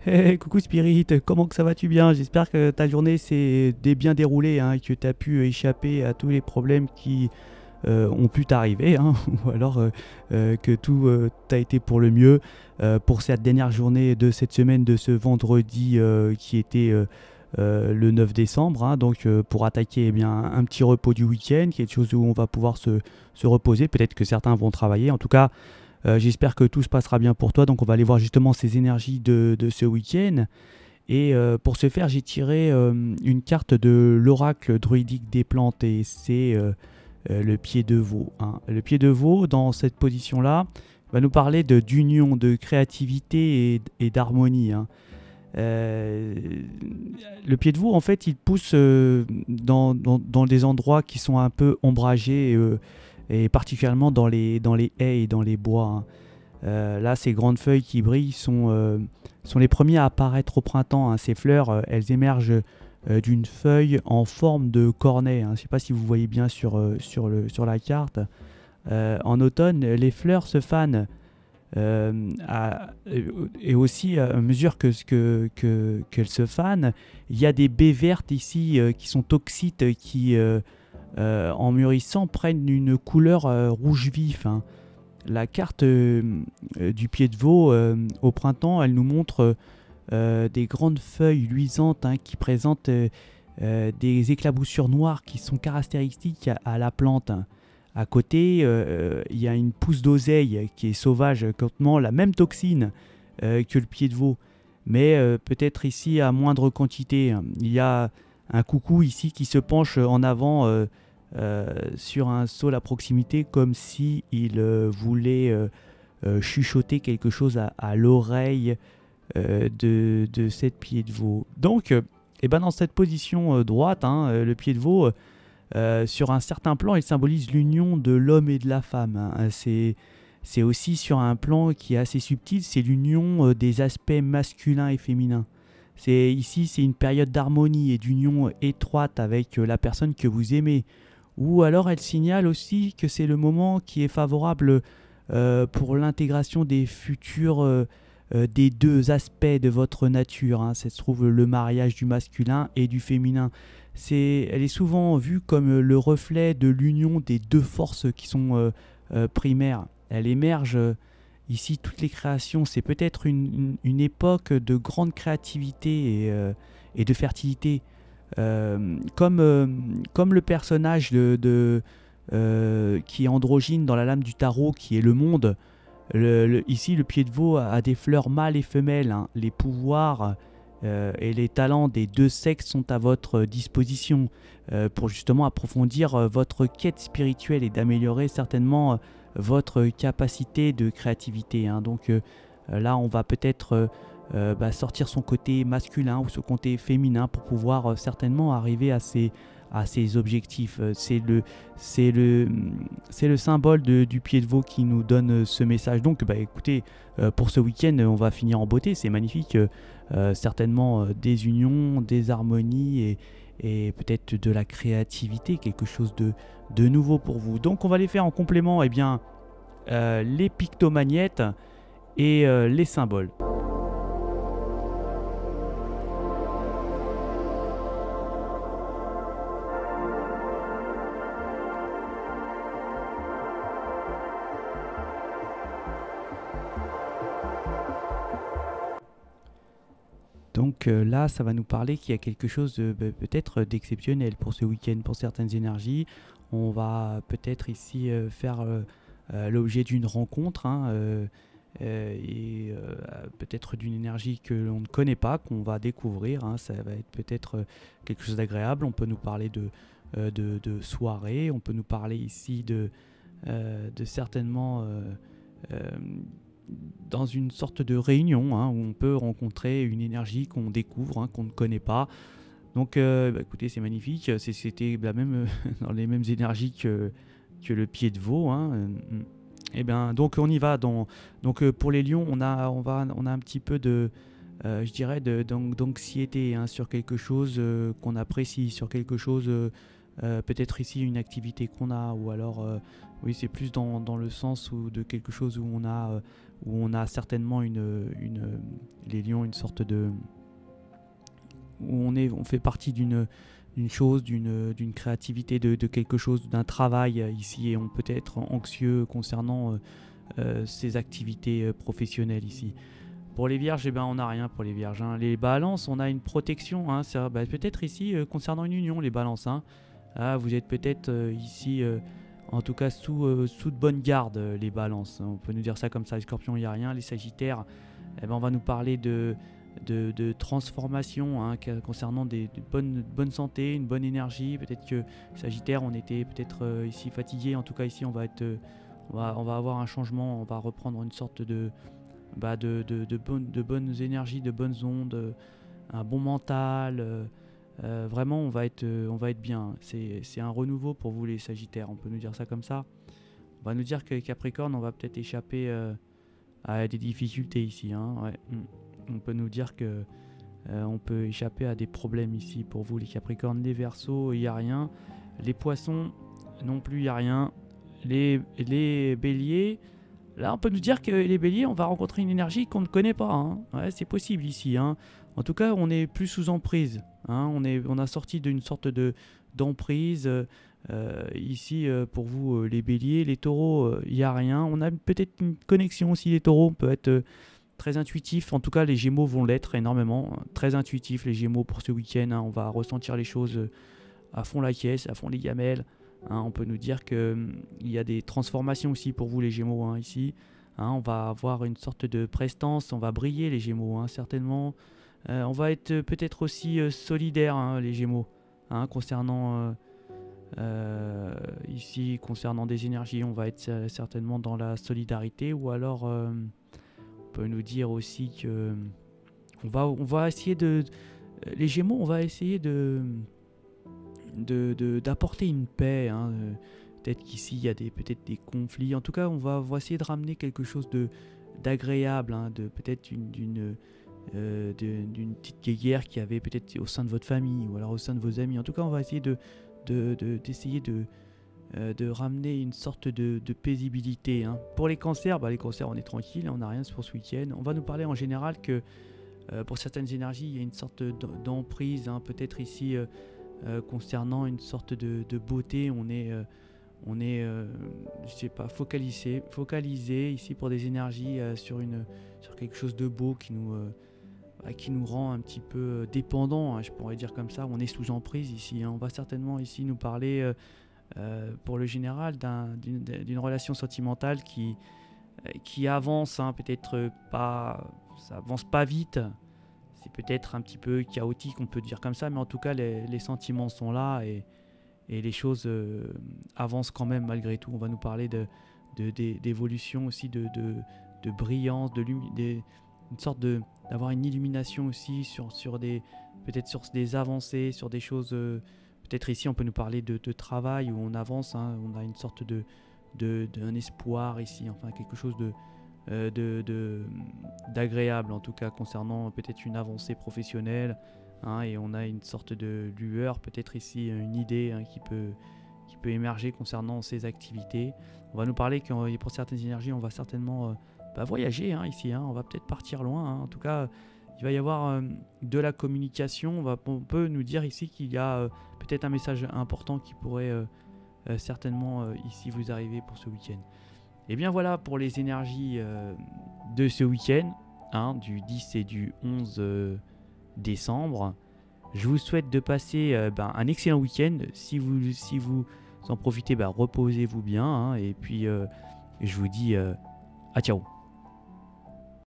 Hey, coucou Spirit, comment que ça va-tu bien? J'espère que ta journée s'est bien déroulée hein, et que tu as pu échapper à tous les problèmes qui ont pu t'arriver hein, ou alors que tout t'a été pour le mieux pour cette dernière journée de cette semaine de ce vendredi qui était le 9 décembre. Hein, donc pour attaquer eh bien, un petit repos du week-end, quelque chose où on va pouvoir se reposer. Peut-être que certains vont travailler. En tout cas, j'espère que tout se passera bien pour toi. Donc on va aller voir justement ces énergies de ce week-end. Et pour ce faire, j'ai tiré une carte de l'oracle druidique des plantes et c'est le pied de veau. Hein. Le pied de veau, dans cette position-là, va nous parler d'union, de créativité et d'harmonie. Hein. Euh, le pied de veau, en fait, il pousse dans des endroits qui sont un peu ombragés et particulièrement dans les haies et dans les bois. Hein. Là, ces grandes feuilles qui brillent sont les premiers à apparaître au printemps. Hein. Ces fleurs, elles émergent d'une feuille en forme de cornet. Hein. Je ne sais pas si vous voyez bien sur la carte. En automne, les fleurs se fanent. Et aussi, à mesure qu'elles se fanent, il y a des baies vertes ici qui sont toxiques, qui, en mûrissant, prennent une couleur rouge vif. Hein. La carte du pied de veau au printemps, elle nous montre des grandes feuilles luisantes hein, qui présentent des éclaboussures noires qui sont caractéristiques à la plante. Hein. À côté, il y a une pousse d'oseille qui est sauvage, contenant la même toxine que le pied de veau, mais peut-être ici à moindre quantité. Hein. Il y a un coucou ici qui se penche en avant sur un saule à proximité comme si il voulait chuchoter quelque chose à l'oreille de cette pied de veau. Donc, eh ben dans cette position droite, hein, le pied de veau, sur un certain plan, il symbolise l'union de l'homme et de la femme. Hein. C'est aussi sur un plan qui est assez subtil, c'est l'union des aspects masculins et féminins. Ici, c'est une période d'harmonie et d'union étroite avec la personne que vous aimez. Ou alors elle signale aussi que c'est le moment qui est favorable pour l'intégration des futurs des deux aspects de votre nature. Hein. Ça se trouve le mariage du masculin et du féminin. Elle est souvent vue comme le reflet de l'union des deux forces qui sont primaires. Elle émerge ici, toutes les créations. C'est peut-être une époque de grande créativité et de fertilité. Comme le personnage qui est androgyne dans la lame du tarot, qui est le monde. Ici, le pied de veau a des fleurs mâles et femelles. Hein. Les pouvoirs et les talents des deux sexes sont à votre disposition pour justement approfondir votre quête spirituelle et d'améliorer certainement votre capacité de créativité. Hein. Donc là, on va peut-être sortir son côté masculin ou son côté féminin pour pouvoir certainement arriver à ses objectifs. C'est le symbole du pied de veau qui nous donne ce message. Donc, bah, écoutez, pour ce week-end, on va finir en beauté. C'est magnifique. Certainement des unions, des harmonies et peut-être de la créativité, quelque chose de nouveau pour vous. Donc, on va les faire en complément eh bien, les pictomagnettes et les symboles. Donc là, ça va nous parler qu'il y a quelque chose peut-être d'exceptionnel pour ce week-end, pour certaines énergies. On va peut-être ici faire l'objet d'une rencontre hein, et peut-être d'une énergie que l'on ne connaît pas, qu'on va découvrir. Hein. Ça va être peut-être quelque chose d'agréable. On peut nous parler de soirée, on peut nous parler ici de certainement euh, dans une sorte de réunion hein, où on peut rencontrer une énergie qu'on découvre, hein, qu'on ne connaît pas. Donc bah, écoutez, c'est magnifique, c'était la même, dans les mêmes énergies que le pied de veau. Hein. Et bien, donc on y va. Donc pour les lions, on a un petit peu je dirais, d'anxiété hein, sur quelque chose qu'on apprécie, sur quelque chose, peut-être ici une activité qu'on a, ou alors, oui, c'est plus dans le sens de quelque chose où on a où on a certainement les lions, une sorte de... où on fait partie d'une chose, d'une créativité, de quelque chose, d'un travail ici, et on peut être anxieux concernant ces activités professionnelles ici. Pour les vierges, eh ben, on n'a rien pour les vierges, hein. Les balances, on a une protection, hein. Peut-être ici concernant une union, les balances, hein. Ah, vous êtes peut-être ici, en tout cas sous de bonne garde, les balances, hein. On peut nous dire ça comme ça. Les scorpions, il n'y a rien. Les sagittaires, eh ben, on va nous parler de transformation, hein, concernant de bonne santé, une bonne énergie. Peut-être que sagittaire, on était peut-être ici fatigué. En tout cas, ici, on va avoir un changement. On va reprendre une sorte de bonnes énergies, de bonnes ondes, un bon mental. Vraiment, on va être bien. C'est un renouveau pour vous, les sagittaires. On peut nous dire ça comme ça. On va nous dire que Capricorne, on va peut-être échapper à des difficultés ici, hein. Ouais. On peut nous dire que on peut échapper à des problèmes ici pour vous, les Capricornes. Les Verseaux, il n'y a rien. Les Poissons, non plus, il n'y a rien. Les Béliers, là, on peut nous dire que les Béliers, on va rencontrer une énergie qu'on ne connaît pas, hein. Ouais, c'est possible ici, hein. En tout cas, on est plus sous emprise, hein. On a sorti d'une sorte d'emprise. Ici, pour vous, les Béliers, les Taureaux, il n'y a rien. On a peut-être une connexion aussi, les Taureaux. On peut être très intuitif. En tout cas, les Gémeaux vont l'être énormément. Très intuitifs, les Gémeaux, pour ce week-end, hein. On va ressentir les choses à fond la caisse, à fond les gamelles, hein. On peut nous dire qu'il y a des transformations aussi pour vous, les Gémeaux, hein, ici, hein. On va avoir une sorte de prestance. On va briller, les Gémeaux, hein, certainement. On va être peut-être aussi solidaires, hein, les Gémeaux, hein, concernant... ici, concernant des énergies, on va être certainement dans la solidarité, ou alors on peut nous dire aussi que on va essayer les Gémeaux, on va essayer d'apporter une paix, hein. Peut-être qu'ici il y a peut-être des conflits. En tout cas, on va essayer de ramener quelque chose d'agréable, hein, peut-être d'une petite guéguerre qui avait peut-être au sein de votre famille, ou alors au sein de vos amis. En tout cas, on va essayer d'essayer de ramener une sorte de paisibilité, hein. Pour les cancers, les cancers, on est tranquille, on n'a rien pour ce week-end. On va nous parler en général que pour certaines énergies, il y a une sorte d'emprise, hein. Peut-être ici, concernant une sorte de beauté, on est je sais pas, focalisé ici pour des énergies sur quelque chose de beau qui nous rend un petit peu dépendants, hein, je pourrais dire comme ça. On est sous emprise ici, hein. On va certainement ici nous parler pour le général d'une relation sentimentale qui avance, hein, peut-être pas, ça avance pas vite, c'est peut-être un petit peu chaotique, on peut dire comme ça, mais en tout cas les sentiments sont là, et les choses avancent quand même malgré tout. On va nous parler d'évolution aussi, de brillance, une sorte d'avoir une illumination aussi peut-être sur des avancées, sur des choses. Peut-être ici on peut nous parler de travail où on avance, hein. On a une sorte d'un espoir ici, enfin quelque chose d'agréable en tout cas, concernant peut-être une avancée professionnelle, hein, et on a une sorte de lueur, peut-être ici une idée, hein, qui peut émerger concernant ces activités. On va nous parler que pour certaines énergies, on va certainement voyager, hein, ici, hein. On va peut-être partir loin, hein. En tout cas, il va y avoir de la communication. On peut nous dire ici qu'il y a peut-être un message important qui pourrait certainement ici vous arriver pour ce week-end. Et bien voilà pour les énergies de ce week-end, hein, du 10 et du 11 décembre. Je vous souhaite de passer un excellent week-end. Si vous en profitez, reposez-vous bien, hein, et puis je vous dis à ciao.